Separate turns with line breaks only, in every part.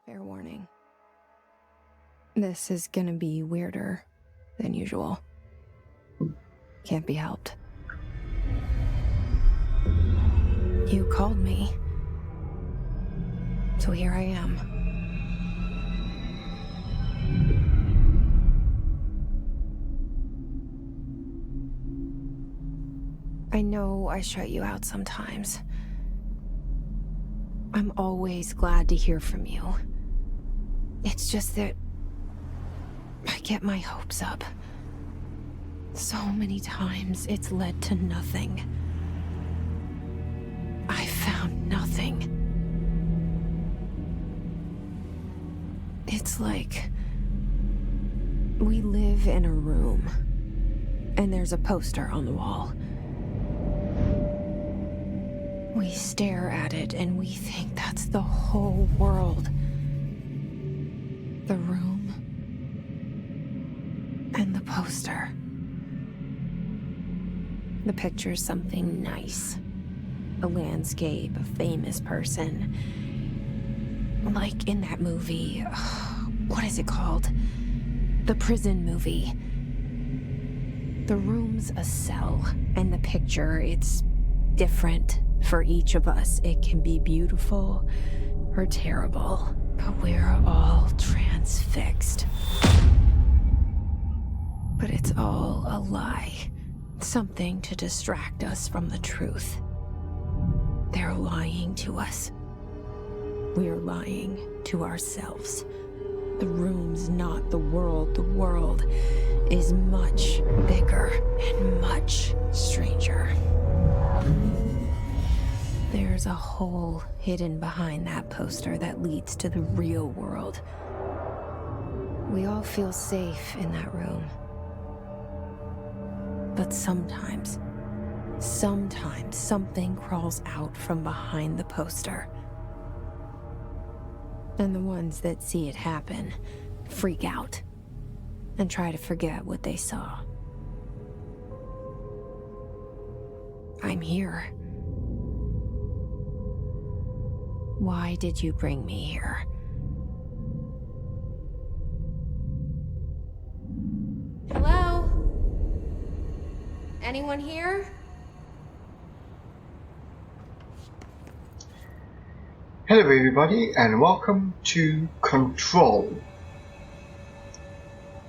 Fair warning. This is gonna be weirder than usual. Can't be helped. You called me. So here I am. I know I shut you out sometimes. I'm always glad to hear from you. It's just that I get my hopes up. So many times it's led to nothing. I found nothing. It's like we live in a room, and there's a poster on the wall. We stare at it and we think that's the whole world. The room and the poster. The picture's something nice. A landscape, a famous person. Like in that movie, what is it called? The prison movie. The room's a cell, and the picture, it's different for each of us. It can be beautiful or terrible, but we're all transfixed. But it's all a lie. Something to distract us from the truth. They're lying to us. We're lying to ourselves. The room's not the world. The world is much bigger and much stranger. There's a hole hidden behind that poster that leads to the real world. We all feel safe in that room. But sometimes something crawls out from behind the poster. And the ones that see it happen freak out and try to forget what they saw. I'm here. Why did you bring me here? Hello? Anyone here?
Hello everybody and welcome to Control.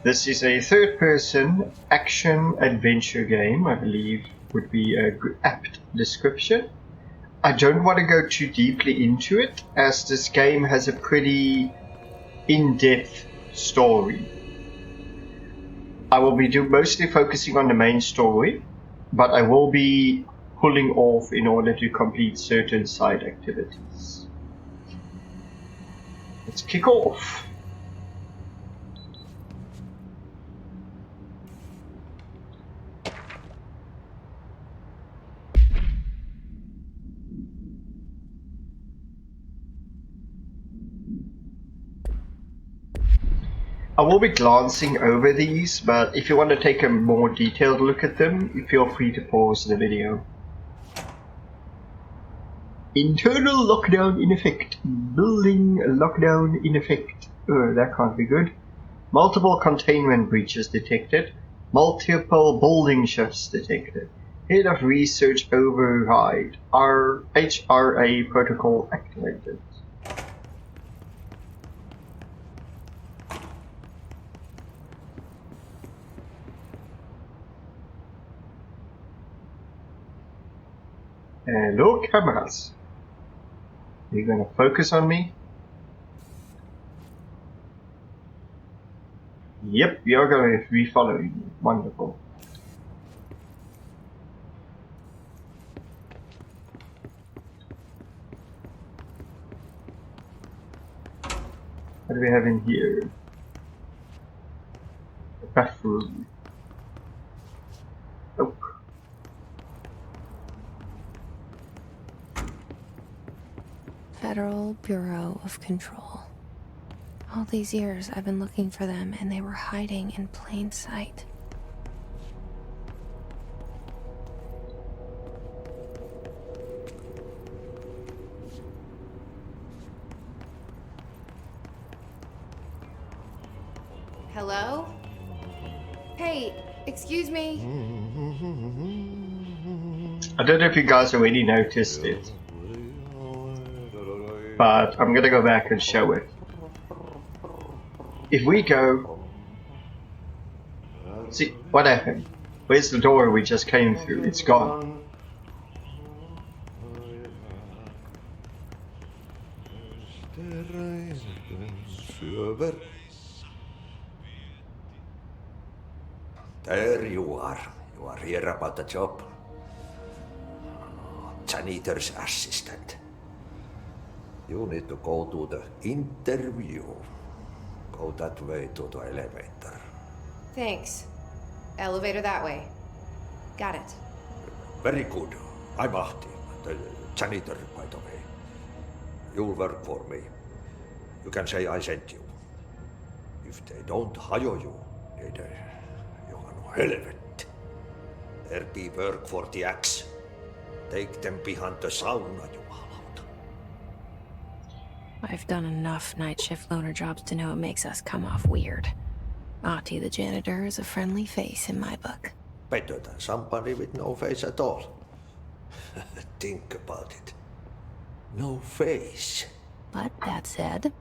This is a third-person action-adventure game, I believe would be a good, apt description. I don't want to go too deeply into it, as this game has a pretty in-depth story. I will be mostly focusing on the main story, but I will be pulling off in order to complete certain side activities. Let's kick off. I will be glancing over these, but if you want to take a more detailed look at them, feel free to pause the video. Internal lockdown in effect. Building lockdown in effect. That can't be good. Multiple containment breaches detected. Multiple building shifts detected. Head of research override. Our HRA protocol activated. Hello, cameras. Are you gonna focus on me? Yep, you're going to be following me. Wonderful. What do we have in here? A bathroom. Nope.
Federal Bureau of Control. All these years I've been looking for them, and they were hiding in plain sight. Hello? Hey, excuse me.
I don't know if you guys already noticed it, but I'm gonna go back and show it. If we go... See, what happened? Where's the door we just came through? It's gone.
There you are. You are here about the job. Janitor's assistant. You need to go to the interview. Go that way to the elevator.
Thanks. Elevator that way. Got it.
Very good. I'm Ahti, the janitor, by the way. You'll work for me. You can say I sent you. If they don't hire you, niin Johan helvet. There be work for the axe. Take them behind the sauna, jumalauta.
I've done enough night shift loner jobs to know it makes us come off weird. Ahti the janitor is a friendly face in my book.
Better than somebody with no face at all. Think about it. No face.
But that said,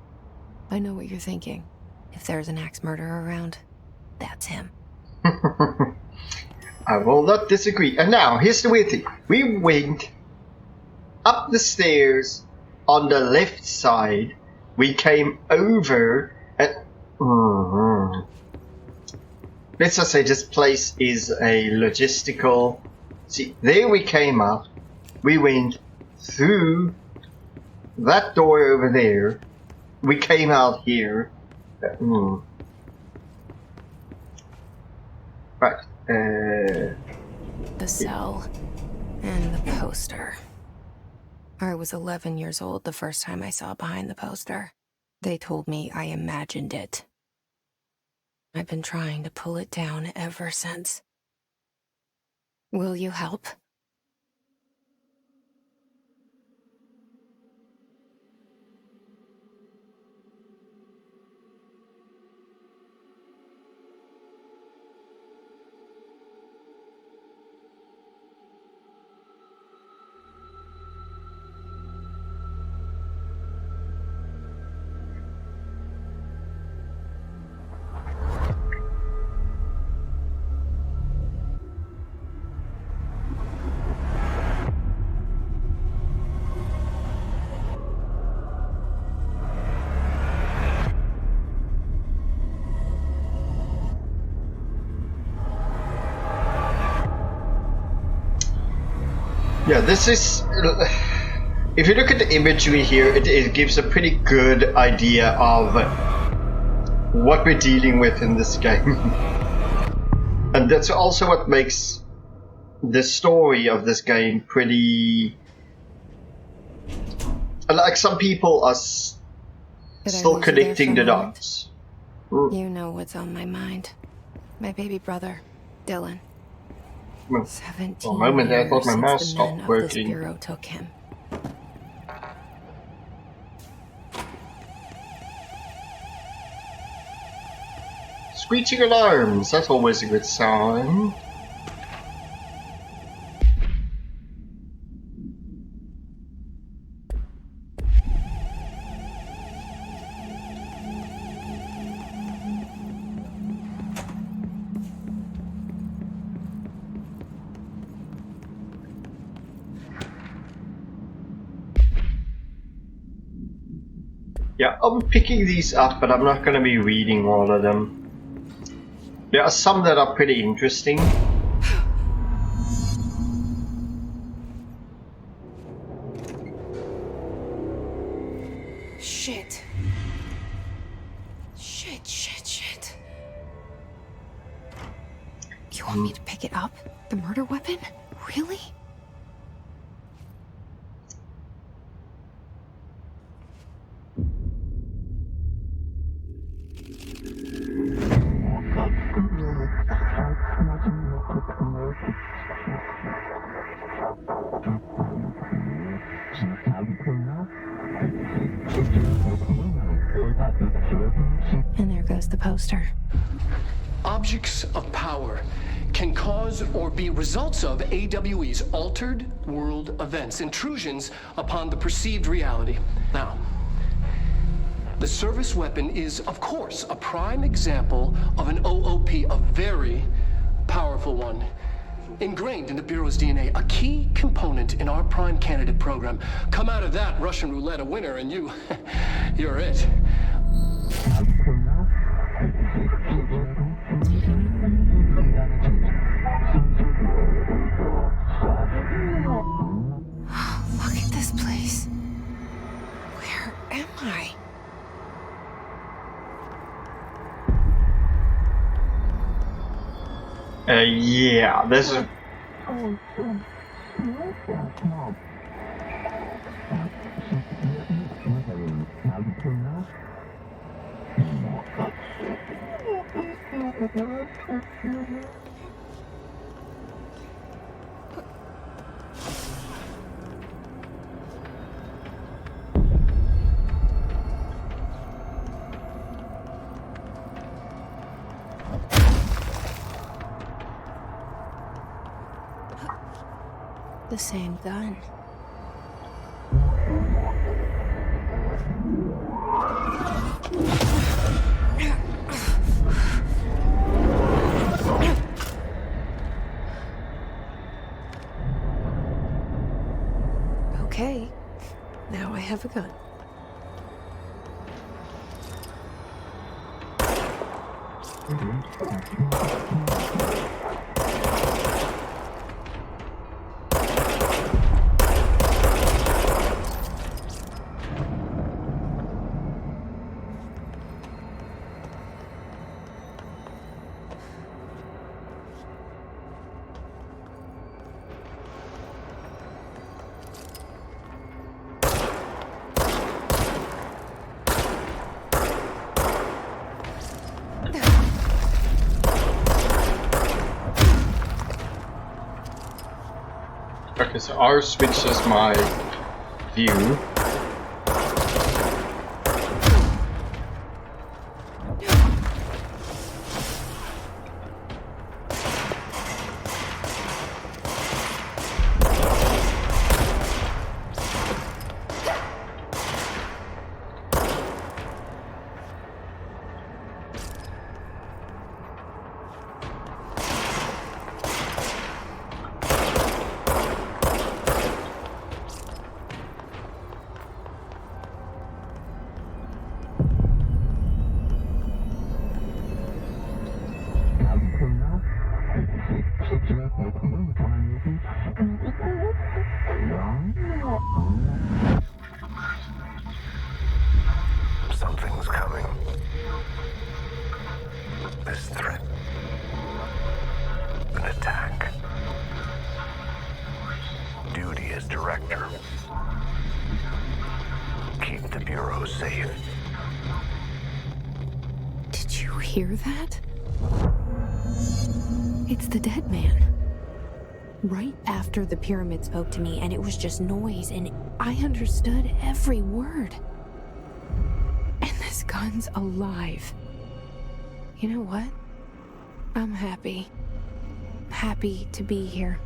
I know what you're thinking. If there's an axe murderer around, that's him.
I will not disagree. And now, here's the weird thing. We went up the stairs on the left side. We came over and... Let's just say this place is a logistical... See, there we came up. We went through that door over there. We came out here. Right.
The cell and the poster. I was 11 years old the first time I saw behind the poster. They told me I imagined it. I've been trying to pull it down ever since. Will you help?
Yeah, this is... If you look at the imagery here, it gives a pretty good idea of what we're dealing with in this game. And that's also what makes the story of this game pretty... Like, some people are still connecting the dots.
You know what's on my mind. My baby brother, Dylan. 17
For a moment there, I thought my
years
mouse
since the men
stopped
of this
working.
bureau took him.
Screeching alarms, that's always a good sign. Yeah, I'm picking these up, but I'm not going to be reading all of them. There are some that are pretty interesting.
Shit. Shit. You want me to pick it up? The murder weapon? Really? And there goes the poster.
Objects of power can cause or be results of AWE's altered world events, intrusions upon the perceived reality. Now, the service weapon is, of course, a prime example of an OOP, a very powerful one. Ingrained in the Bureau's DNA, a key component in our prime candidate program. Come out of that Russian roulette a winner and you're it.
Look at this place. Where am I?
Yeah, this is...
The same gun. Okay, now I have a gun.
Okay, so R switches my view.
Something's coming. This threat. An attack. Duty as director. Keep the Bureau safe.
Did you hear that? It's the dead man. Right after the pyramid spoke to me, and it was just noise, and I understood every word. And this gun's alive. You know what? I'm happy. Happy to be here.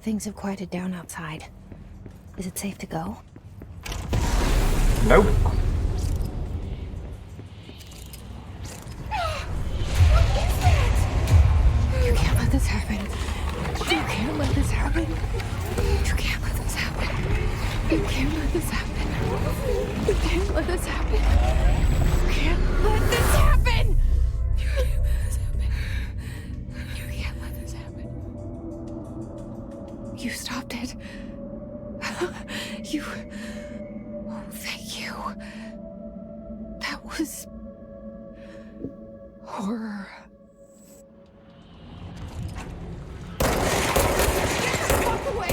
Things have quieted down outside. Is it safe to go?
Nope.
You can't let this happen. You can't let this happen. You can't let this happen. You can't let this happen. You can't let this happen. You can't let this happen. You can't let this happen. You can't let this happen. You stopped it. You... Oh, thank you. That was... horror. Walk away!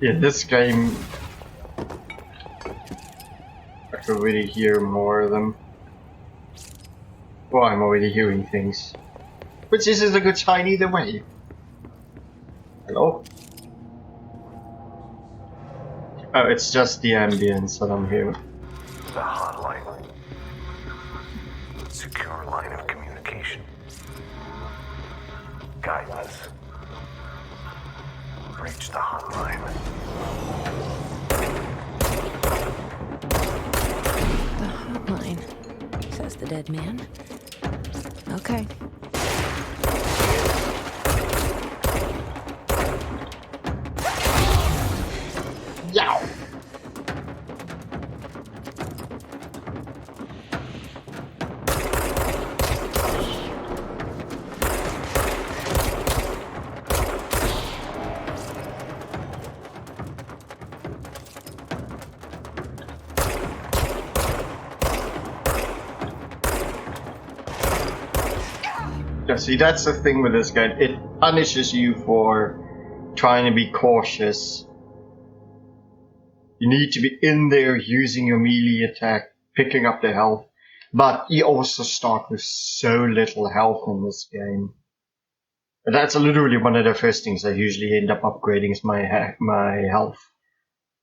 Yeah, this game, I can really hear more of them. Well, I'm already hearing things. Which isn't a good sign either way. Hello? Oh, it's just the ambience that I'm hearing.
The hotline. Secure line of communication. Guidance. Reach the hotline.
The hotline, says the dead man. Okay.
Yow! Yeah, see, that's the thing with this game. It punishes you for trying to be cautious. You need to be in there using your melee attack, picking up the health. But you also start with so little health in this game. And that's literally one of the first things I usually end up upgrading is my health.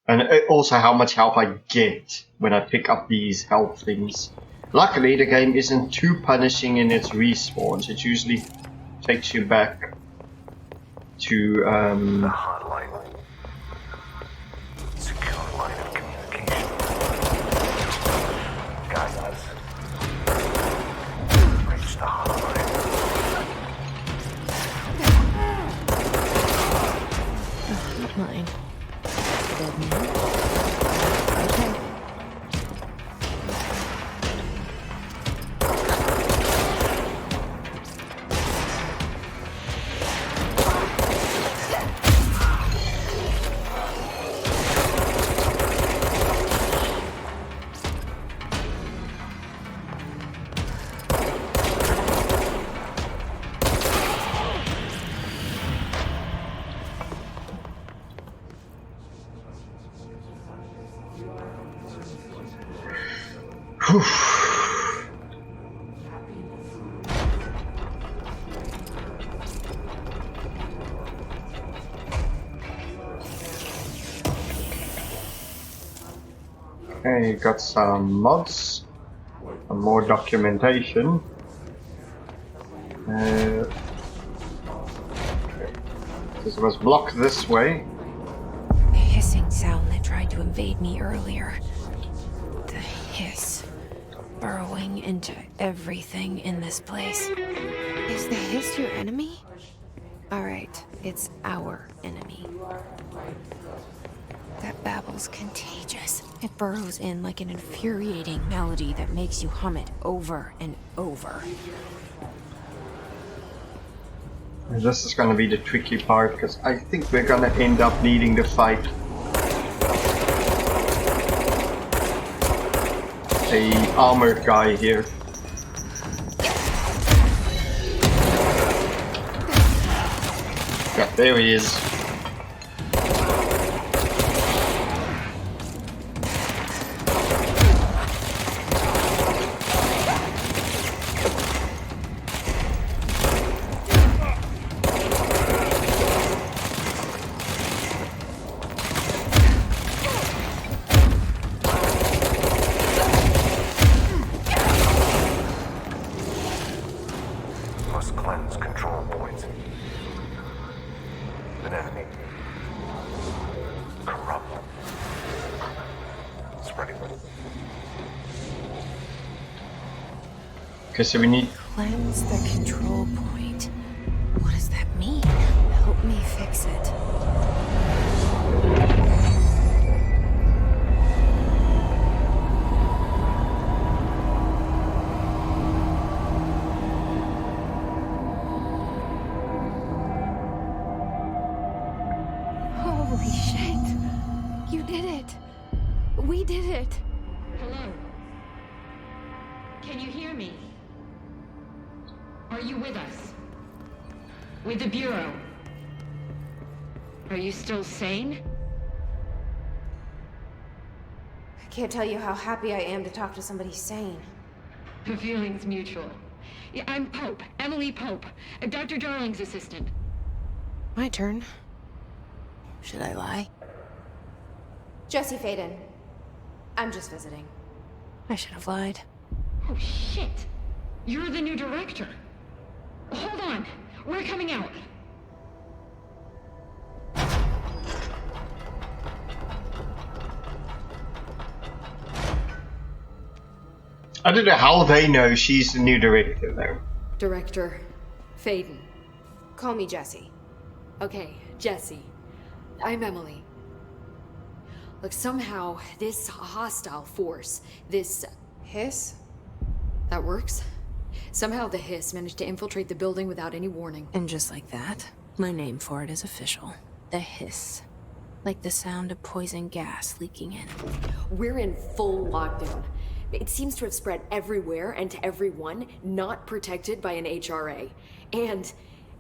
And also how much health I get when I pick up these health things. Luckily, the game isn't too punishing in its respawns. It usually takes you back to
The hotline. Secure line of communication. Guidance. Reach the hotline.
The hotline. Dead man. Okay.
Okay, got some mods, some more documentation. Okay. This was blocked this way.
The hissing sound that tried to invade me earlier. The hiss. Burrowing into everything in this place. Is the hiss your enemy? Alright, it's our enemy. That babble's contagious. It burrows in like an infuriating melody that makes you hum it over and over.
And this is gonna be the tricky part, because I think we're gonna end up needing to fight a armored guy here. Yeah, there he is.
Must cleanse control points. An enemy. Corrupt. Spreading.
Okay, so we need...
Cleanse the control point. What does that mean? Help me fix it. Holy shit! You did it! We did it!
Hello? Can you hear me? Are you with us? With the Bureau? Are you still sane?
Can't tell you how happy I am to talk to somebody sane.
The feeling's mutual. Yeah, I'm Pope, Emily Pope, Dr. Darling's assistant.
My turn. Should I lie? Jesse Faden. I'm just visiting. I should have lied.
Oh, shit. You're the new director. Hold on. We're coming out.
I don't know how they know she's the new director, though.
Director Faden.
Call me Jesse.
Okay, Jesse. I'm Emily. Look, somehow this hostile force, this...
Hiss?
That works? Somehow the hiss managed to infiltrate the building without any warning.
And just like that, my name for it is official. The hiss. Like the sound of poison gas leaking in.
We're in full lockdown. It seems to have spread everywhere and to everyone not protected by an HRA. And,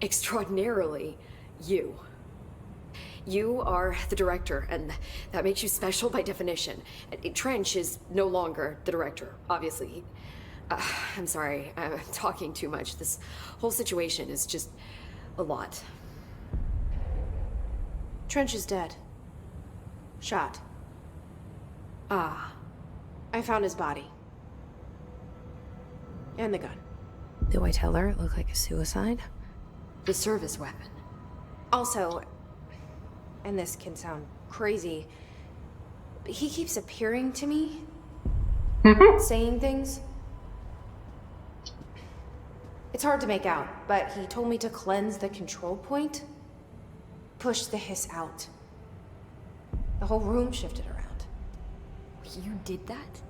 extraordinarily, you. You are the director, and that makes you special by definition. Trench is no longer the director, obviously. I'm sorry, I'm talking too much. This whole situation is just a lot.
Trench is dead. Shot.
Ah.
I found his body. And the gun. Do I tell her it looked like a suicide?
The service weapon.
Also, and this can sound crazy, but he keeps appearing to me. Saying things. It's hard to make out, but he told me to cleanse the control point. Push the hiss out. The whole room shifted around.
You did that?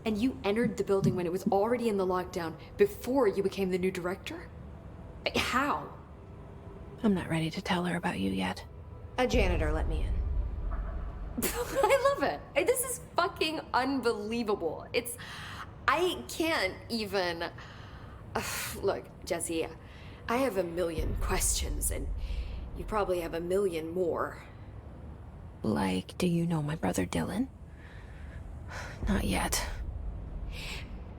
And you entered the building when it was already in the lockdown before you became the new director? How?
I'm not ready to tell her about you yet. A janitor let me in.
I love it. This is fucking unbelievable. I can't even... Look, Jesse, I have a million questions, and you probably have a million more.
Like, do you know my brother Dylan? Not yet.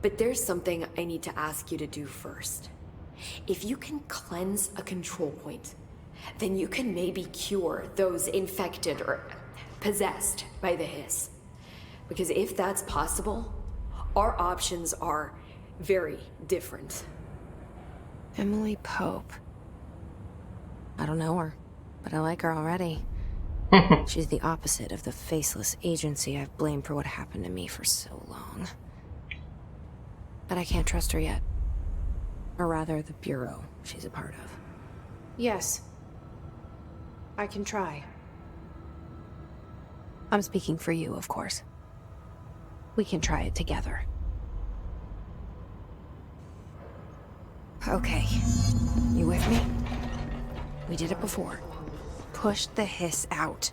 But there's something I need to ask you to do first. If you can cleanse a control point, then you can maybe cure those infected or possessed by the hiss. Because if that's possible, our options are very different.
Emily Pope. I don't know her, but I like her already. She's the opposite of the faceless agency I've blamed for what happened to me for so long. But I can't trust her yet. Or rather, the Bureau she's a part of. Yes. I can try. I'm speaking for you, of course. We can try it together. Okay. You with me? We did it before. Push the hiss out.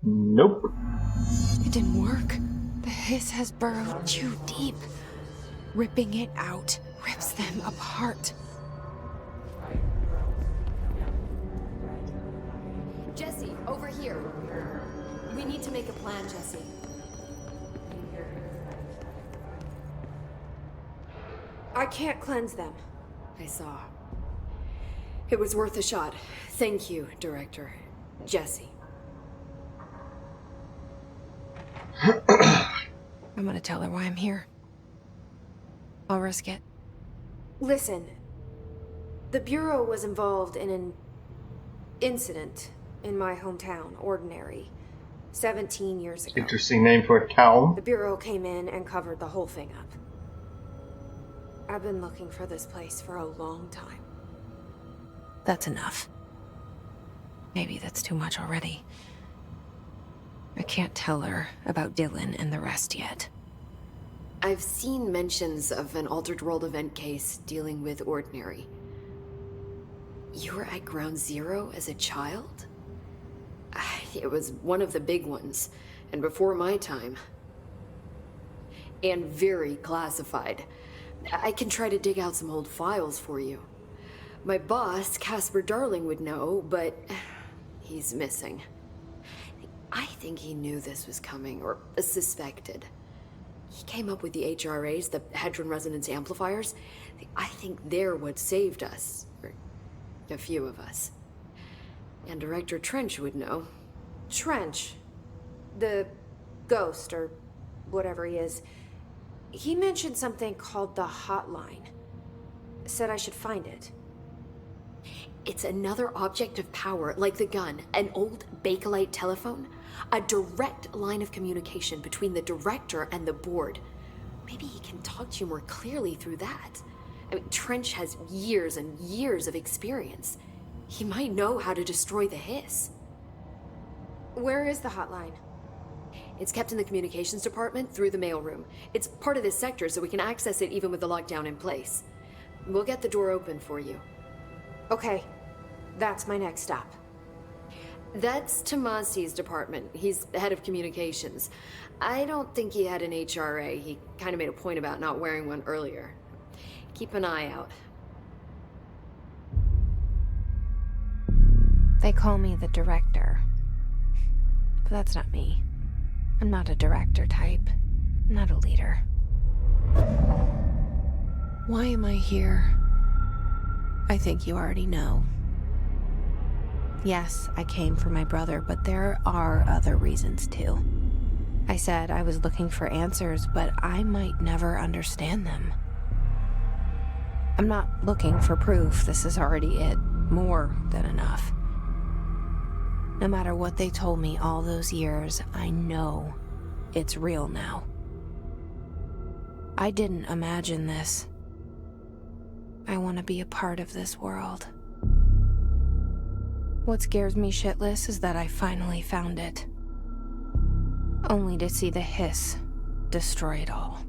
Nope.
It didn't work. The hiss has burrowed too deep. Ripping it out rips them apart.
Jesse, over here. We need to make a plan, Jesse.
I can't cleanse them.
I saw. It was worth a shot. Thank you, Director. Jesse.
I'm gonna tell her why I'm here. I'll risk it. Listen. The Bureau was involved in an incident in my hometown, Ordinary, 17 years ago.
Interesting name for a town.
The Bureau came in and covered the whole thing up. I've been looking for this place for a long time. That's enough. Maybe that's too much already. I can't tell her about Dylan and the rest yet.
I've seen mentions of an Altered World event case dealing with Ordinary. You were at Ground Zero as a child? It was one of the big ones, and before my time. And very classified. I can try to dig out some old files for you. My boss, Casper Darling, would know, but he's missing. I think he knew this was coming, or suspected. He came up with the HRAs, the Hadron Resonance Amplifiers. I think they're what saved us. Or a few of us. And Director Trench would know.
Trench. The ghost, or whatever he is. He mentioned something called the Hotline. Said I should find it.
It's another object of power, like the gun, an old Bakelite telephone. A direct line of communication between the director and the board. Maybe he can talk to you more clearly through that. I mean, Trench has years and years of experience. He might know how to destroy the hiss.
Where is the Hotline?
It's kept in the communications department through the mailroom. It's part of this sector, so we can access it even with the lockdown in place. We'll get the door open for you.
Okay, that's my next stop.
That's Tomasi's department. He's head of communications. I don't think he had an HRA. He kind of made a point about not wearing one earlier. Keep an eye out.
They call me the director. But that's not me. I'm not a director type. I'm not a leader. Why am I here? I think you already know. Yes, I came for my brother, but there are other reasons too. I said I was looking for answers, but I might never understand them. I'm not looking for proof. This is already it. More than enough. No matter what they told me all those years, I know it's real now. I didn't imagine this. I want to be a part of this world. What scares me shitless is that I finally found it. Only to see the hiss destroy it all.